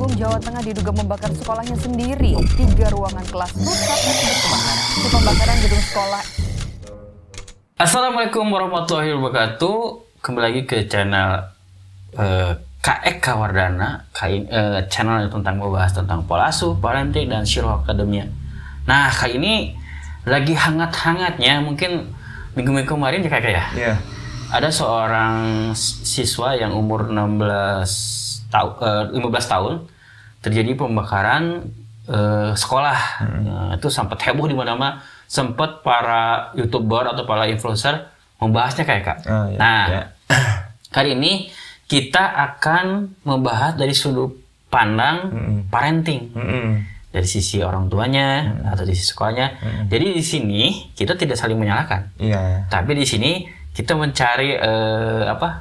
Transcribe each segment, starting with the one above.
Cakung, Jawa Tengah diduga membakar sekolahnya sendiri. 3 ruangan kelas rusak akibat kebakaran. Di pembakaran gedung sekolah. Assalamualaikum warahmatullahi wabarakatuh. Kembali lagi ke channel KEK Wardana, channel tentang membahas tentang pola asuh, parenting, dan Shiro Academia. Nah, kali ini lagi hangat-hangatnya, mungkin minggu-minggu kemarin ya kakak ya. Iya. Ada seorang siswa yang umur 15 tahun terjadi pembakaran sekolah. Nah, itu sempat heboh di mana-mana, sempat para YouTuber atau para influencer membahasnya kayak kak. Oh, iya, nah, iya. Kali ini kita akan membahas dari sudut pandang parenting. Dari sisi orang tuanya atau di sisi sekolahnya. Jadi di sini kita tidak saling menyalahkan. Iya. Tapi di sini kita mencari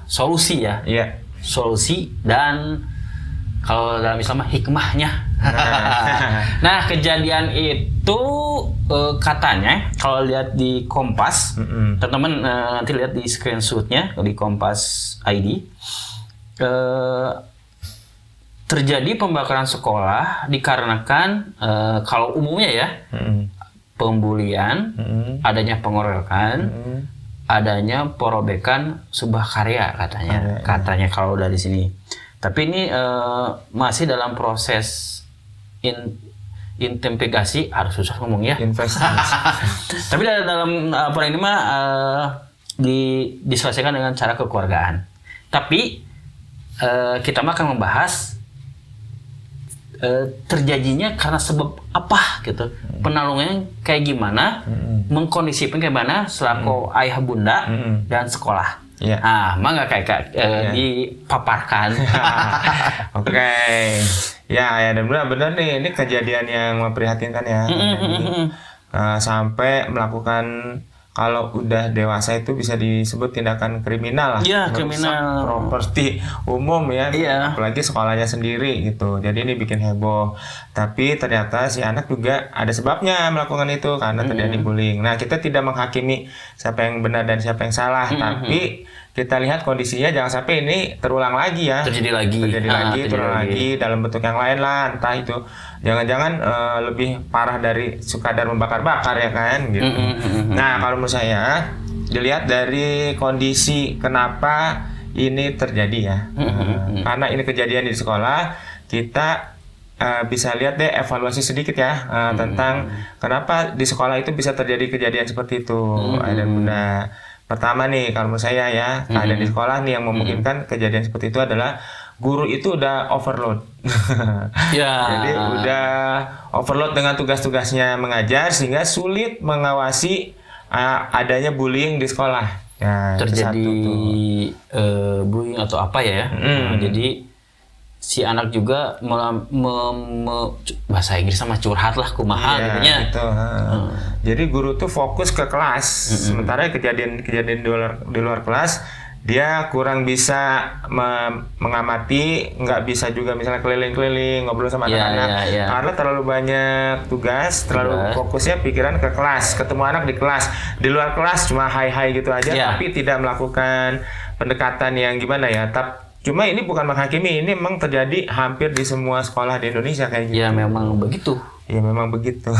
solusi ya. Iya. Solusi dan kalau dalam Islam hikmahnya. Nah, kejadian itu katanya kalau lihat di Kompas, teman-teman nanti lihat di screenshotnya di Kompas ID. Terjadi pembakaran sekolah dikarenakan kalau umumnya ya pembulian, adanya pengeroyokan, adanya perobekan sebuah karya katanya kalau dari sini. Tapi ini masih dalam proses investigasi, harus susah ngomong ya. Investigasi. Tapi dalam laporan ini mah diselesaikan dengan cara kekeluargaan. Tapi kita mah akan membahas terjadinya karena sebab apa gitu, penanggulangannya kayak gimana, mengkondisikan kayak mana selaku ayah bunda dan sekolah. Yeah. Mangga kayak dipaparkan. Oke. Ya, dan benar nih, ini kejadian yang memprihatinkan ya. Sampai melakukan, kalau udah dewasa itu bisa disebut tindakan kriminal lah. Iya, kriminal. Properti umum ya. Iya. Apalagi sekolahnya sendiri gitu. Jadi ini bikin heboh. Tapi ternyata si anak juga ada sebabnya melakukan itu karena terjadi bullying. Nah, kita tidak menghakimi siapa yang benar dan siapa yang salah, tapi kita lihat kondisinya jangan sampai ini terulang lagi ya. Terjadi lagi dalam bentuk yang lain lah, entah itu jangan-jangan lebih parah dari sekadar membakar-bakar ya kan gitu. Nah, kalau menurut saya dilihat dari kondisi kenapa ini terjadi ya. Karena ini kejadian di sekolah, kita bisa lihat deh evaluasi sedikit ya tentang kenapa di sekolah itu bisa terjadi kejadian seperti itu. Ayah dan bunda. Pertama nih, kalau menurut saya ya, keadaan di sekolah nih yang memungkinkan kejadian seperti itu adalah guru itu udah overload. Jadi udah overload dengan tugas-tugasnya mengajar sehingga sulit mengawasi adanya bullying di sekolah. Ya, terjadi bullying atau apa ya? Jadi si anak juga bahasa Inggris sama curhat lah kumaha gitu. Jadi guru tuh fokus ke kelas, sementara kejadian di luar kelas dia kurang bisa mengamati, nggak bisa juga misalnya keliling-keliling ngobrol sama anak-anak karena terlalu banyak tugas, terlalu fokusnya pikiran ke kelas, ketemu anak di kelas, di luar kelas cuma hai-hai gitu aja, tapi tidak melakukan pendekatan yang gimana ya. Cuma ini bukan menghakimi, ini memang terjadi hampir di semua sekolah di Indonesia kayak gitu. Ya memang begitu. Iya memang begitu.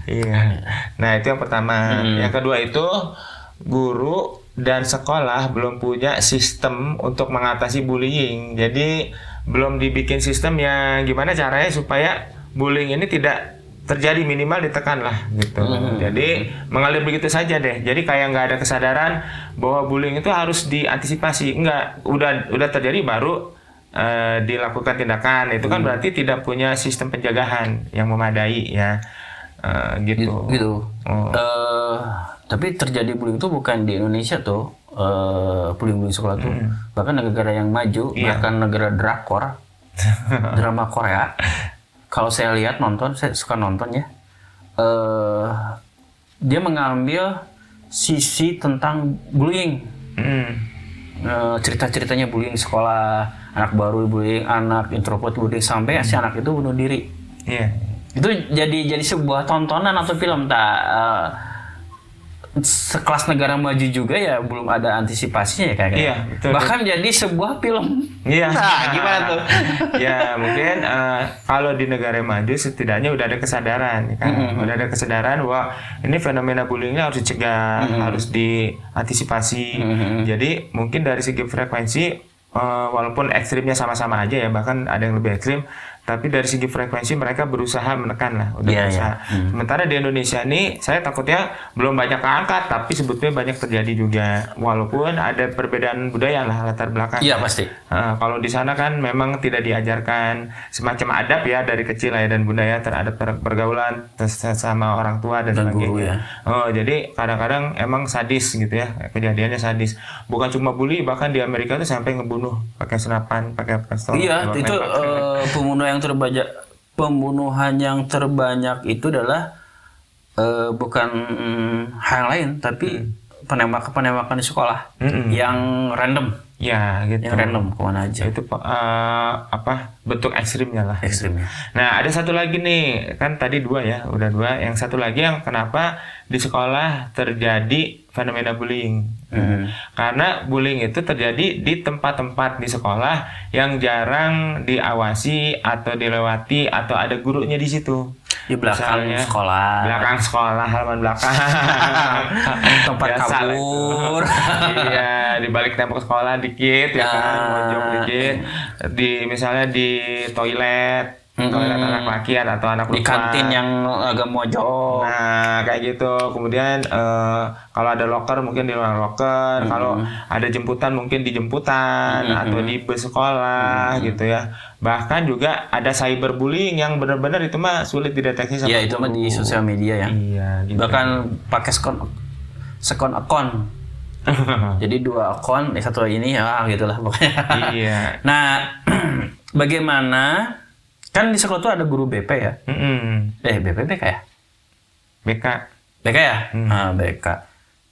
Iya. Nah itu yang pertama. Yang kedua itu guru dan sekolah belum punya sistem untuk mengatasi bullying. Jadi belum dibikin sistem yang gimana caranya supaya bullying ini tidak terjadi, minimal ditekan lah gitu. Jadi mengalir begitu saja deh. Jadi kayak nggak ada kesadaran bahwa bullying itu harus diantisipasi. Enggak, udah terjadi baru dilakukan tindakan. Itu kan berarti tidak punya sistem penjagaan yang memadai ya. Gitu. Tapi terjadi bullying itu bukan di Indonesia tuh. Bullying sekolah tuh. Bahkan negara yang maju, bahkan negara drakor, drama Korea. Kalau saya lihat saya suka nonton ya. Dia mengambil sisi tentang bullying. Cerita-ceritanya bullying sekolah, anak baru bullying, anak introvert bullying, sampai si anak itu bunuh diri. Itu jadi sebuah tontonan atau film sekelas negara maju juga ya belum ada antisipasinya ya kayaknya. Iya, betul. Bahkan jadi sebuah film. Iya. Nah, gimana tuh? Ya mungkin kalau di negara maju setidaknya udah ada kesadaran, kan? Udah ada kesadaran bahwa ini fenomena bullyingnya harus dicegah, harus diantisipasi. Jadi mungkin dari segi frekuensi, walaupun ekstrimnya sama-sama aja ya, bahkan ada yang lebih ekstrim, tapi dari segi frekuensi mereka berusaha menekan lah, udah berusaha. Sementara di Indonesia ini saya takutnya belum banyak keangkat, tapi sebetulnya banyak terjadi juga, walaupun ada perbedaan budaya lah latar belakang. Iya pasti. Kalau di sana kan memang tidak diajarkan semacam adab ya dari kecil ya, dan budaya terhadap pergaulan sama orang tua dan sebagainya. Guru ya. Jadi kadang-kadang emang sadis gitu ya, kejadiannya sadis. Bukan cuma bully, bahkan di Amerika tuh sampai ngebunuh pakai senapan, pakai pistol. Iya, itu pembunuhan yang terbanyak itu adalah bukan hal yang lain, tapi penembakan di sekolah yang random. Ya, gitu. Yang random kemana aja. Itu bentuk ekstrimnya lah. Ekstrimnya. Nah, ada satu lagi nih, kan tadi 2 ya, udah 2. Yang satu lagi yang kenapa di sekolah terjadi fenomena bullying. Karena bullying itu terjadi di tempat-tempat di sekolah yang jarang diawasi atau dilewati atau ada gurunya di situ. Di belakang Misalnya, sekolah. Belakang sekolah, halaman belakang. Tempat Biasa lah itu. kabur. Iya, di balik tembok sekolah dikit ya kan, mojok dikit. Misalnya di toilet anak laki atau anak Di perempuan. kantin yang agak mojok. Nah, kayak gitu. Kemudian kalau ada loker mungkin di ruang loker. Kalau ada jemputan mungkin di jemputan atau di bus sekolah gitu ya. Bahkan juga ada cyberbullying yang benar-benar itu mah sulit dideteksi sama Ya itu mah di sosial media ya. Iya, gitu. Bahkan pakai second account. Jadi 2 akun, satu ini ya gitulah pokoknya. Iya. Nah, bagaimana kan di sekolah tuh ada guru BP ya? BK ya? BK ya? BK.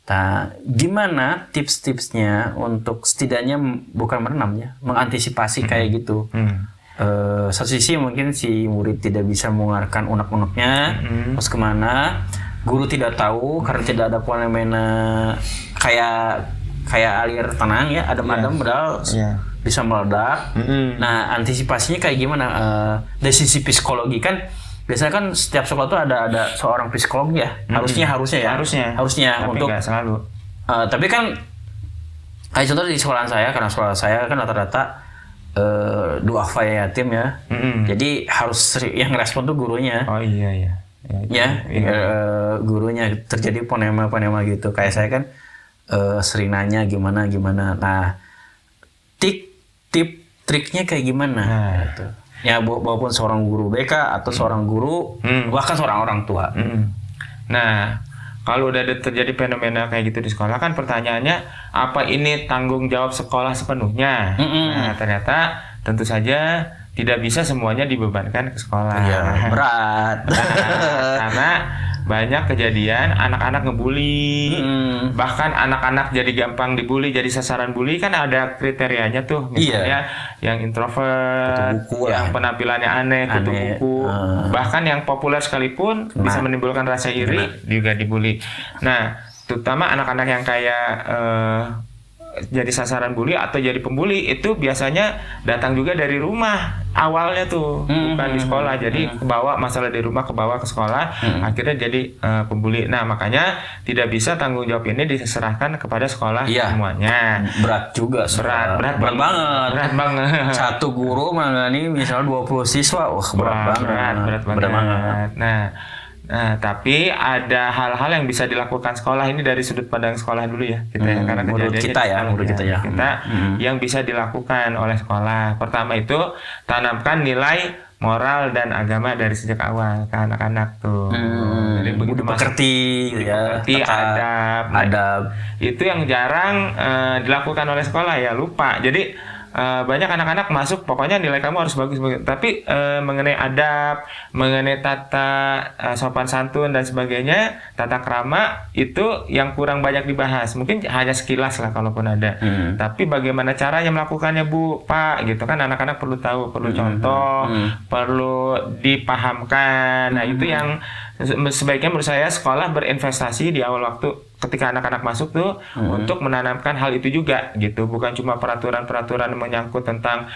Nah, gimana tips-tipsnya untuk setidaknya bukan merenam ya, mengantisipasi kayak gitu? Satu sisi mungkin si murid tidak bisa mengeluarkan unek-uneknya, terus kemana? Guru tidak tahu karena tidak ada fenomena kayak alir tenang ya, adem-adem padahal bisa meledak. Nah, antisipasinya kayak gimana? Dari sisi psikologi kan biasanya kan setiap sekolah tuh ada seorang psikolog ya. Harusnya ya. Harusnya tapi untuk nggak selalu. Tapi kan kayak contoh di sekolahan saya, karena sekolah saya kan rata-rata duafa yatim ya. Jadi harus yang ngerespon tuh gurunya. Oh iya. Gurunya terjadi ponema gitu. Kayak saya kan sering nanya gimana. Nah, triknya kayak gimana? Gitu. Ya walaupun seorang guru BK atau seorang guru bahkan seorang orang tua. Nah, kalau udah terjadi fenomena kayak gitu di sekolah kan pertanyaannya apa ini tanggung jawab sekolah sepenuhnya? Nah, ternyata tentu saja tidak bisa semuanya dibebankan ke sekolah. Iya, berat. Karena banyak kejadian anak-anak ngebully, bahkan anak-anak jadi gampang dibully, jadi sasaran bully kan ada kriterianya tuh, misalnya yang introvert, yang penampilannya aneh, kutu buku, bahkan yang populer sekalipun bisa menimbulkan rasa iri juga dibully. Nah, terutama anak-anak yang kayak jadi sasaran bully atau jadi pembuli itu biasanya datang juga dari rumah awalnya tuh, bukan di sekolah. Jadi kebawa masalah di rumah, kebawa ke sekolah, akhirnya jadi pembuli. Nah, makanya tidak bisa tanggung jawab ini diserahkan kepada sekolah semuanya. Berat juga. Berat banget. Satu guru menangani misalnya 20 siswa, berat banget. Nah, tapi ada hal-hal yang bisa dilakukan sekolah ini dari sudut pandang sekolah dulu ya kita ya, karena menurut kita yang bisa dilakukan oleh sekolah. Pertama itu tanamkan nilai moral dan agama dari sejak awal ke anak-anak tuh. Jadi begitu mengerti adab. Itu yang jarang dilakukan oleh sekolah ya, lupa. Jadi banyak anak-anak masuk pokoknya nilai kamu harus bagus, tapi mengenai adab, mengenai tata sopan santun dan sebagainya, tata krama itu yang kurang banyak dibahas. Mungkin hanya sekilas lah kalaupun ada. Tapi bagaimana caranya melakukannya Bu, Pak gitu kan, anak-anak perlu tahu, perlu contoh, perlu dipahamkan. Nah, itu yang sebaiknya menurut saya sekolah berinvestasi di awal waktu ketika anak-anak masuk tuh untuk menanamkan hal itu juga gitu, bukan cuma peraturan-peraturan menyangkut tentang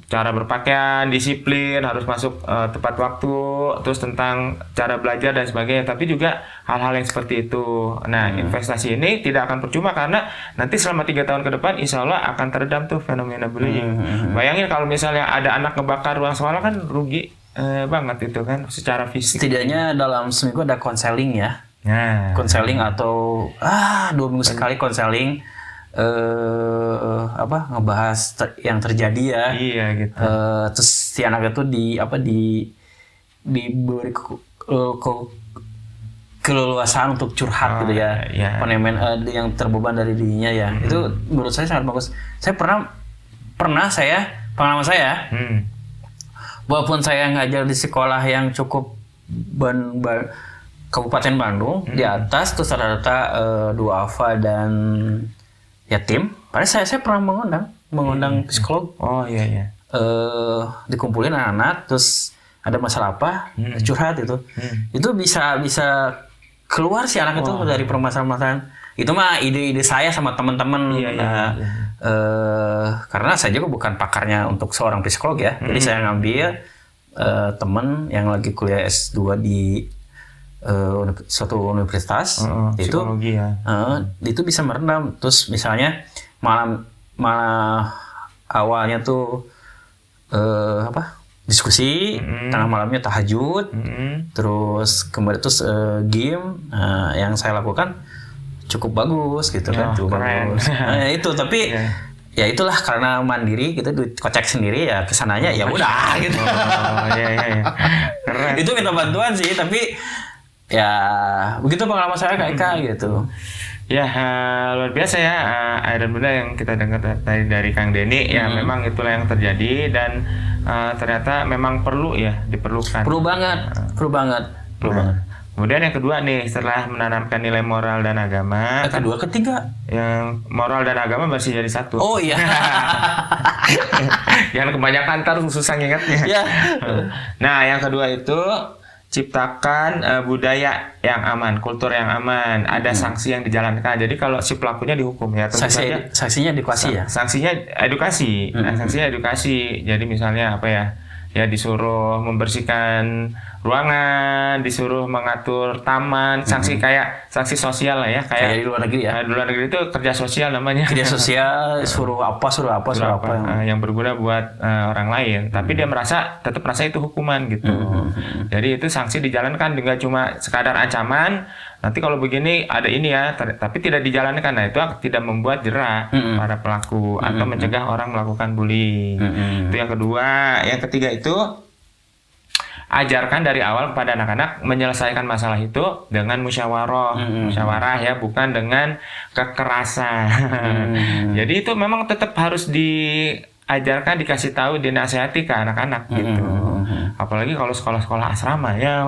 cara berpakaian, disiplin, harus masuk tepat waktu, terus tentang cara belajar dan sebagainya, tapi juga hal-hal yang seperti itu. Nah, investasi ini tidak akan percuma karena nanti selama 3 tahun ke depan insya Allah akan teredam tuh fenomena bullying. Bayangin kalau misalnya ada anak ngebakar ruang sekolah kan rugi banget itu kan secara fisik. Setidaknya dalam seminggu ada konseling ya. Nah, Konseling atau 2 minggu sekali konseling ngebahas yang terjadi ya. iya gitu. Terus si anak itu diberi keleluasaan untuk curhat gitu ya. Iya. Yang terbeban dari dirinya ya. Itu menurut saya sangat bagus. Saya pengalaman saya, walaupun saya ngajar di sekolah yang cukup Kabupaten Bandung di atas, terus rata-rata duafa dan yatim. Padahal saya pernah mengundang psikolog. Oh iya. Dikumpulin anak-anak, terus ada masalah apa, curhat itu. Itu bisa keluar si anak itu dari permasalahan. Itu mah ide-ide saya sama teman-teman. Karena saya juga bukan pakarnya untuk seorang psikolog ya. Jadi saya ngambil teman yang lagi kuliah S2 di suatu universitas itu itu bisa meredam. Terus misalnya malah awalnya tuh diskusi, tengah malamnya tahajud, terus kembali game. Yang saya lakukan cukup bagus gitu kan, cukup bagus. Itu tapi ya itulah karena mandiri kita kocek sendiri ya kesananya ya udah gitu. Keren. Itu minta bantuan sih, tapi ya begitu pengalaman saya Kak Eka gitu. Ya luar biasa ya ayah dan bunda yang kita dengar tadi dari Kang Denny. Ya memang itulah yang terjadi dan ternyata memang diperlukan. Perlu banget. Kemudian yang kedua nih, setelah menanamkan nilai moral dan agama. Kedua, ketiga. Yang moral dan agama masih jadi satu. Oh iya. Jangan kebanyakan ntar susah ngingetnya. Ya. Nah yang kedua itu ciptakan budaya yang aman, kultur yang aman, ada sanksi yang dijalankan. Jadi kalau si pelakunya dihukum ya. Sanksinya edukasi ya. Sanksinya edukasi. Sanksinya edukasi. Jadi misalnya apa ya? Ya disuruh membersihkan ruangan, disuruh mengatur taman, sanksi kayak sanksi sosial lah ya, kayak di luar negeri ya. Di luar negeri itu kerja sosial namanya. Kerja sosial, suruh apa yang berguna buat orang lain, tapi dia tetap merasa itu hukuman gitu. Jadi itu sanksi dijalankan, nggak cuma sekadar ancaman. Nanti kalau begini ada ini ya, tapi tidak dijalankan. Nah itu tidak membuat jera para pelaku atau mencegah orang melakukan bullying. Itu yang kedua. Yang ketiga itu ajarkan dari awal kepada anak-anak menyelesaikan masalah itu dengan musyawarah ya, bukan dengan kekerasan. Jadi itu memang tetap harus diajarkan, dikasih tahu, dinasihati ke anak-anak gitu. Apalagi kalau sekolah-sekolah asrama ya,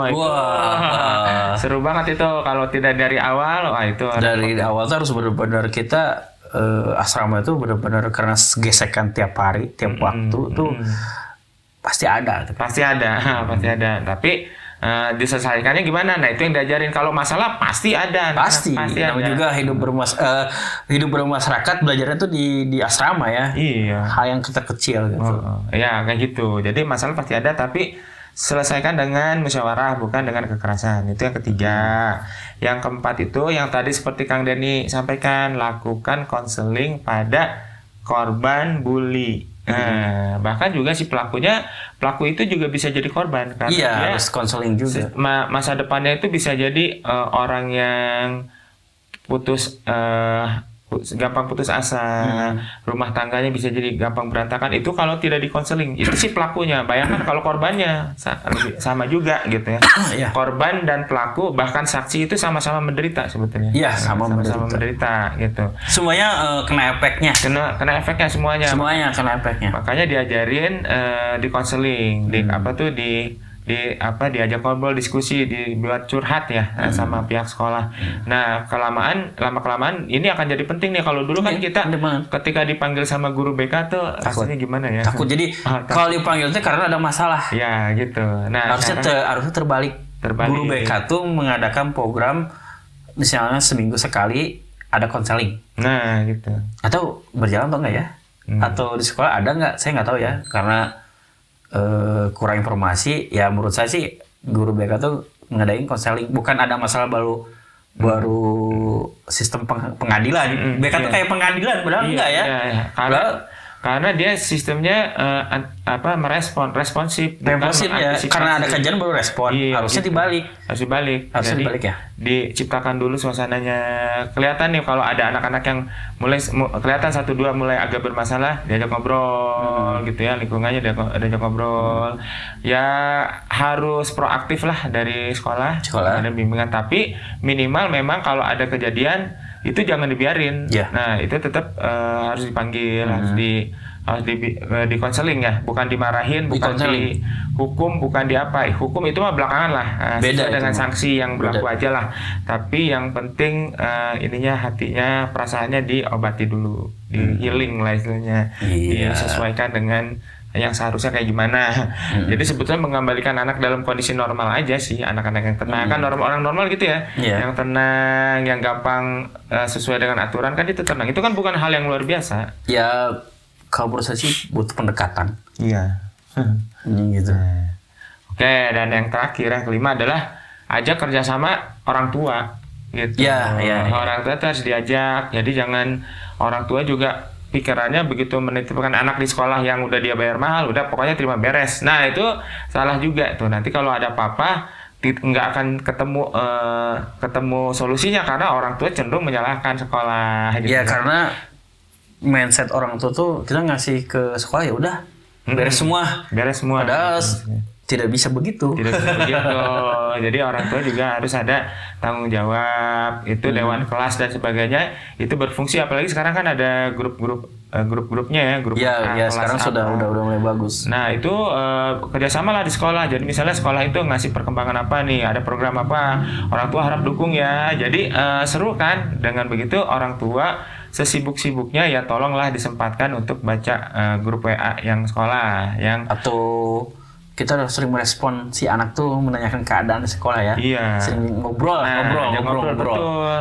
seru banget itu kalau tidak dari awal. Itu dari awal tuh harus benar-benar kita asrama itu benar-benar karena gesekan tiap hari, tiap waktu tuh pasti ada. Tapi diselesaikannya gimana? Nah itu yang diajarin. Kalau masalah pasti ada. Pasti ada. Juga hidup bermasyarakat belajarnya tuh di asrama ya. Iya. Hal yang kecil gitu. Ya kayak gitu. Jadi masalah pasti ada, tapi selesaikan dengan musyawarah, bukan dengan kekerasan. Itu yang ketiga. Yang keempat itu yang tadi seperti Kang Denny sampaikan, lakukan konseling pada korban bully. Bahkan juga si pelaku itu juga bisa jadi korban karena dia harus konseling juga. Masa depannya itu bisa jadi orang yang gampang putus asa, rumah tangganya bisa jadi gampang berantakan. Itu kalau tidak dikonseling. Itu si pelakunya. Bayangkan kalau korbannya sama juga gitu ya. Korban dan pelaku bahkan saksi itu sama-sama menderita sebetulnya. Iya, sama-sama menderita gitu. Semuanya kena efeknya. Kena efeknya semuanya. Semuanya kena efeknya. Makanya diajarin dikonseling, diajak ngobrol, diskusi, dibuat curhat ya sama pihak sekolah. Nah lama kelamaan ini akan jadi penting nih. Kalau dulu kan kita ketika dipanggil sama guru BK tuh rasanya gimana ya? Takut. Jadi kalau dipanggil itu karena ada masalah. Ya gitu. Nah harusnya terbalik. terbalik. Guru BK tuh mengadakan program misalnya seminggu sekali ada konseling. Nah, gitu. Atau berjalan atau enggak ya? Atau di sekolah ada nggak? Saya nggak tahu ya, karena kurang informasi. Ya menurut saya sih guru BK tuh ngadain konseling, bukan ada masalah baru sistem pengadilan. BK tuh kayak pengadilan, padahal enggak ya? Karena dia sistemnya responsif ya, karena ada kajian baru respon. Harusnya gitu. dibalik. Harus dibalik. Harusnya Jadi, dibalik ya. Diciptakan dulu suasananya. Kelihatan nih kalau ada anak-anak yang kelihatan 1-2 mulai agak bermasalah, diajak ngobrol gitu ya, lingkungannya diajak ngobrol. Ya harus proaktif lah dari sekolah. Ada bimbingan, tapi minimal memang kalau ada kejadian itu jangan dibiarin. Nah, itu tetap harus dipanggil, harus di konseling ya, bukan dimarahin, bukan dihukum, bukan diapa. Hukum itu mah belakangan lah. Beda dengan sanksi yang berlaku aja lah. Tapi yang penting ininya, hatinya, perasaannya diobati dulu, di healing lah istilahnya, disesuaikan dengan yang seharusnya kayak gimana. Jadi sebetulnya mengembalikan anak dalam kondisi normal aja sih, anak-anak yang tenang. Kan orang normal gitu ya, yang tenang, yang gampang sesuai dengan aturan kan itu tenang. Itu kan bukan hal yang luar biasa. Ya kalau menurut saya sih butuh pendekatan. Iya. Gitu. Oke, dan yang terakhir, yang kelima adalah ajak kerjasama orang tua. Gitu. Orang tua itu harus diajak. Jadi jangan orang tua juga pikirannya begitu menitipkan anak di sekolah yang udah dia bayar mahal, udah pokoknya terima beres. Nah itu salah juga tuh. Nanti kalau ada apa-apa nggak akan ketemu solusinya, karena orang tua cenderung menyalahkan sekolah. Gitu. Ya karena mindset orang tua tuh kita ngasih ke sekolah ya udah beres semua. Padahal tidak bisa begitu. Jadi orang tua juga harus ada tanggung jawab. Itu dewan kelas dan sebagainya itu berfungsi. Apalagi sekarang kan ada grup-grupnya ya. Grup sekarang sudah mulai bagus. Nah itu kerjasama lah di sekolah. Jadi misalnya sekolah itu ngasih perkembangan apa nih, ada program apa, orang tua harap dukung ya. Jadi seru kan. Dengan begitu orang tua sesibuk-sibuknya ya tolonglah disempatkan untuk baca grup WA yang sekolah, atau kita sering merespon si anak tuh menanyakan keadaan di sekolah ya. Sering ngobrol.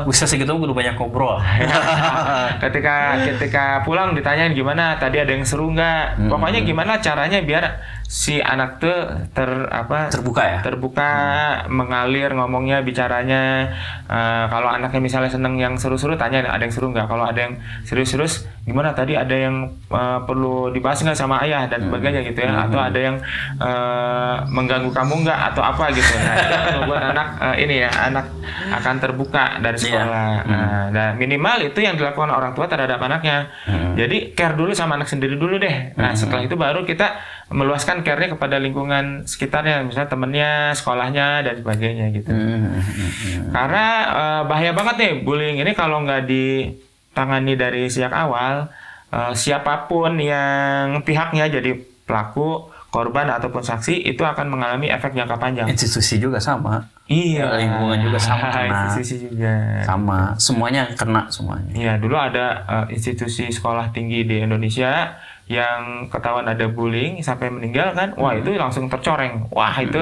Bisa segitu udah banyak ngobrol. ketika pulang ditanyain gimana tadi, ada yang seru nggak? Pokoknya gimana caranya biar si anak tuh terbuka, mengalir ngomongnya, bicaranya. Kalau anaknya misalnya seneng yang seru-seru, tanya ada yang seru nggak? Kalau ada yang serius-serius, gimana tadi ada yang perlu dibahas nggak sama ayah dan sebagainya gitu ya? Atau ada yang mengganggu kamu nggak atau apa gitu. Nah itu akan membuat anak akan terbuka dari sekolah. Dan minimal itu yang dilakukan orang tua terhadap anaknya. Jadi care dulu sama anak sendiri dulu deh. Nah setelah itu baru kita meluaskan care-nya kepada lingkungan sekitarnya, misalnya temennya, sekolahnya dan sebagainya gitu. Karena bahaya banget nih bullying ini kalau nggak ditangani dari sejak awal. Siapapun yang pihaknya jadi pelaku, korban ataupun saksi itu akan mengalami efek jangka panjang. Institusi juga sama. Lingkungan juga sama. Institusi juga. Sama. Semuanya kena semuanya. Iya, dulu ada institusi sekolah tinggi di Indonesia yang ketahuan ada bullying sampai meninggal kan. Wah, itu langsung tercoreng. Wah, itu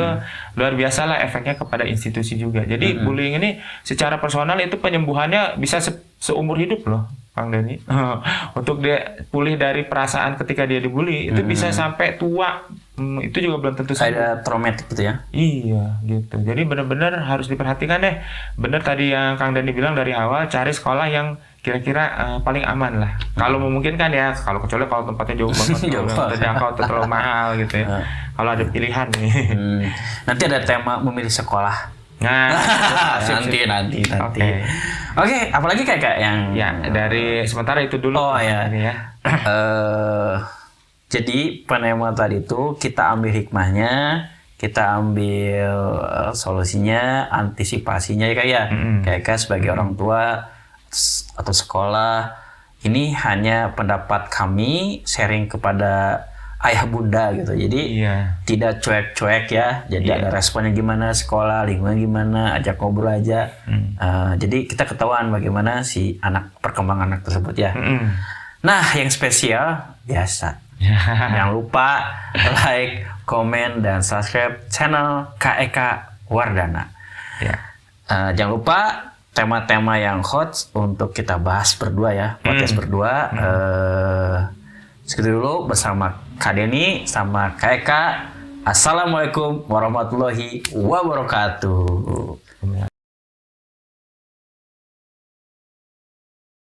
luar biasa lah efeknya kepada institusi juga. Jadi bullying ini secara personal itu penyembuhannya bisa seumur hidup loh, Kang Denny. Untuk dia pulih dari perasaan ketika dia dibully itu bisa sampai tua. Itu juga belum tentu ada traumatik gitu ya. Iya gitu. Jadi benar-benar harus diperhatikan deh. Benar tadi yang Kang Denny bilang dari awal, cari sekolah yang kira-kira paling aman lah. Kalau memungkinkan ya. Kalau kecuali kalau tempatnya jauh banget, terjangkau atau terlalu mahal gitu ya. Kalau ada pilihan nih. Nanti ada tema memilih sekolah. Nah, nanti. Oke, apalagi kayak yang dari sementara itu dulu. Jadi penema tadi itu kita ambil hikmahnya, kita ambil solusinya, antisipasinya ya kayak sebagai orang tua atau sekolah. Ini hanya pendapat kami sharing kepada ayah bunda gitu. Jadi tidak cuek-cuek ya. Jadi ada responnya gimana sekolah, lingkungan gimana, ajak ngobrol aja. Jadi kita ketahuan bagaimana si perkembangan anak tersebut ya. Nah, yang spesial biasa. Jangan lupa like, komen, dan subscribe channel KEK Wardana. Ya. Jangan lupa tema-tema yang hot untuk kita bahas berdua ya, podcast berdua. Segitu dulu bersama Kak Denny sama Kak Eka. Assalamualaikum warahmatullahi wabarakatuh.